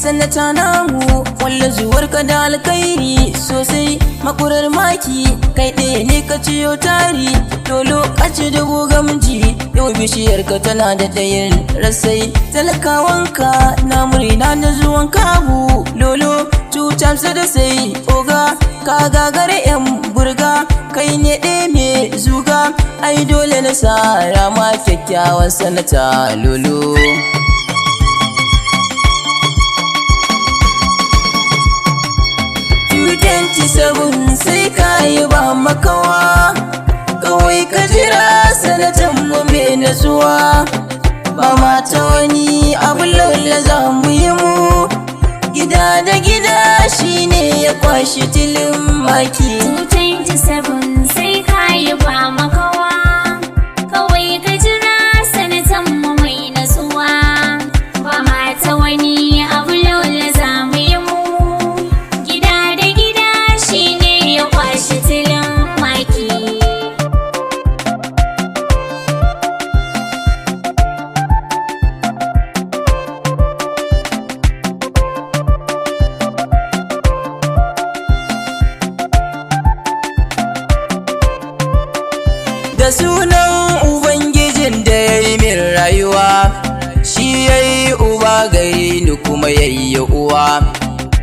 sanata namu walla zuwarka da alkairi sosai makurar maki kai ɗaya ne ka ciyo tari lolo kace da gogamji yau bishiyarka tana da ɗayan rasai talakawanka na murina da zuwan kabu lolo cutamsa da sai oga ka gagare yan burga kai ne ɗaya mai zuga ai dole na sa rama kyakkyawan sanata lolo. 27 sai ka yi ba makawa kawai ka jira sanatan mu mai nasuwa ba mata wani Abu Lolo za mu yi mu gida da gida shine ya kwashi tilin maki 27 sai ka yi ba makawa kawai ka jira sanatan mu mai nasuwa ba mata wani Abu Lolo za mu yi mu da sunan ubangijin da ya yi min rayuwa shi ya yi uba gare ni kuma ya yi uwa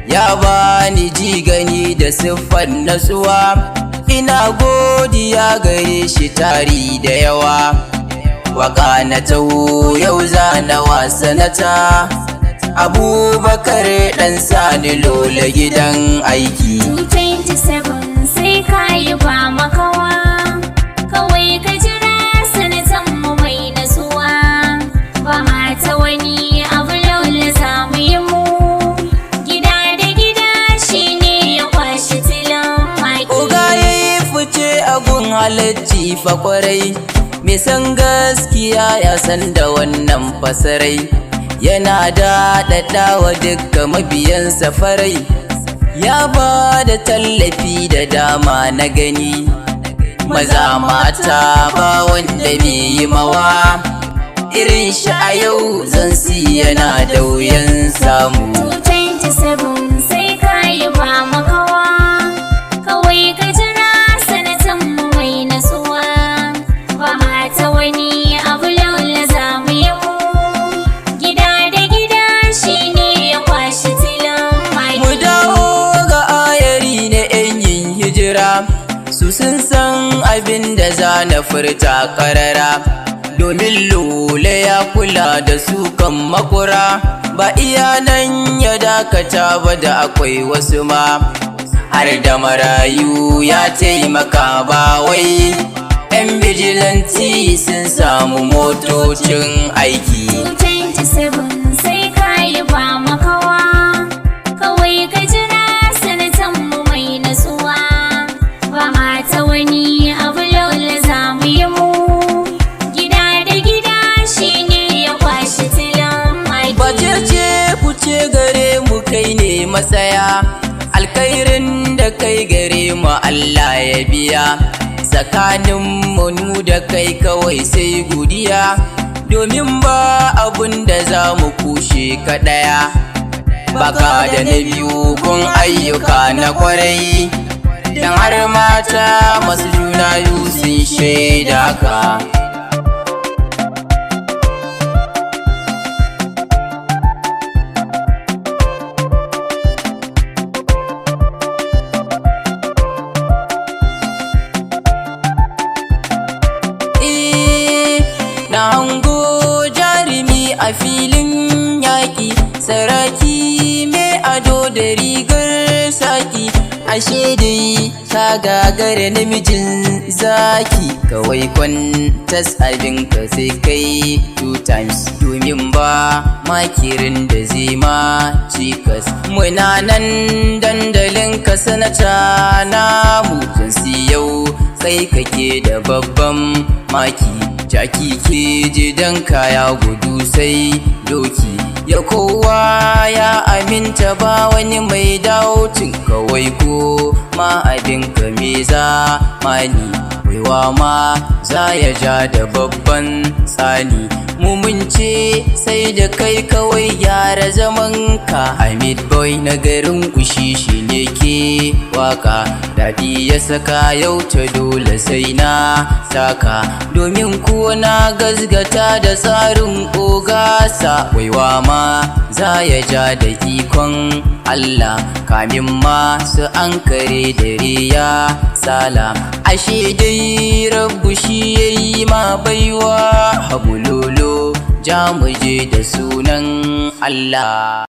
ya ba ni ji gani da siffar natsuwa ina godiya gare shi tari da yawa waka na taho yau zana wasanata Abubakar dan Sani Lolo gidan aiki 27 sai ka yi ba makawa kawai ka jira sanatan mu mai nasuwa ba mata wani Abu Lolo za mu yi mu gida da gida shine ya kwashi tilan maki oga yayi fice a gun halacci fa kwarai me san gaskiya ya san da wannan fasarai yana daɗaɗawa dukka mabiyansa farai ya ba da tallafi da dama na gani maza mata ba wanda me yi mawa irin shi a yau zan yana da wuyan samu 27 sai ka yi ba makawa kawai ka jira sanatan mu mai nasuwa ba mata wani Abu Lolo za mu yi mu gida da gida shine ya kwashi tilan maki mu dawo ga ayari na yan yin hijira su sun san abin da za na furta karara domin Lolo ya kula da su kan makura ba iya nan ya dakata ba da akwai wasu ma har da marayu ya taimaka ba wai yan bijilanti sun samu motocin aiki 27 sai ka yi ba makawa kawai ka jira sanatan mu mai nasuwa ba mata wani Abu Lolo za mu yi mu gida da gida shine ya kwashi tilan maki bacece kuce gare mu kai ne masaya alkhairin da kai gare mu Allah ya biya tsakanin mu da kai kawai sai godiya domin ba abun da za mu kushe ka ɗaya baka da na biyu kun ayyuka na kwarai dan har mata masu juna biyu sun shaida ka na hango jarumi a filin yaƙi saraki mai ado da rigar saki ashe dai ka gagara namijin zaki kawai kwantas abinka sai kai 2 times domin ba makirin da zai ma cikas muna nan dandalin ka sanata namu jinsi yau kai kake da babban maki jaki ke jidan kaya gudu sai doki ya kowa ya aminta ba wani mai dautin kawai ko ma abinka me za mani waiwa ma za ya ja da babban tsani mu mun ce sai da kai kawai gyara zaman ka. Amin boy na garin ushishi ne ke waka, daɗi ya saka yau ta dole sai na taka, domin kuwa na gazgata da tsarin ogasa. Waiwa ma za ya ja da ikon Allah, kamin masu ankare dare ya sala. Ashe dai rabbu shi yayi ma baiwa. Abu Lolo ja muje da sunan Allah.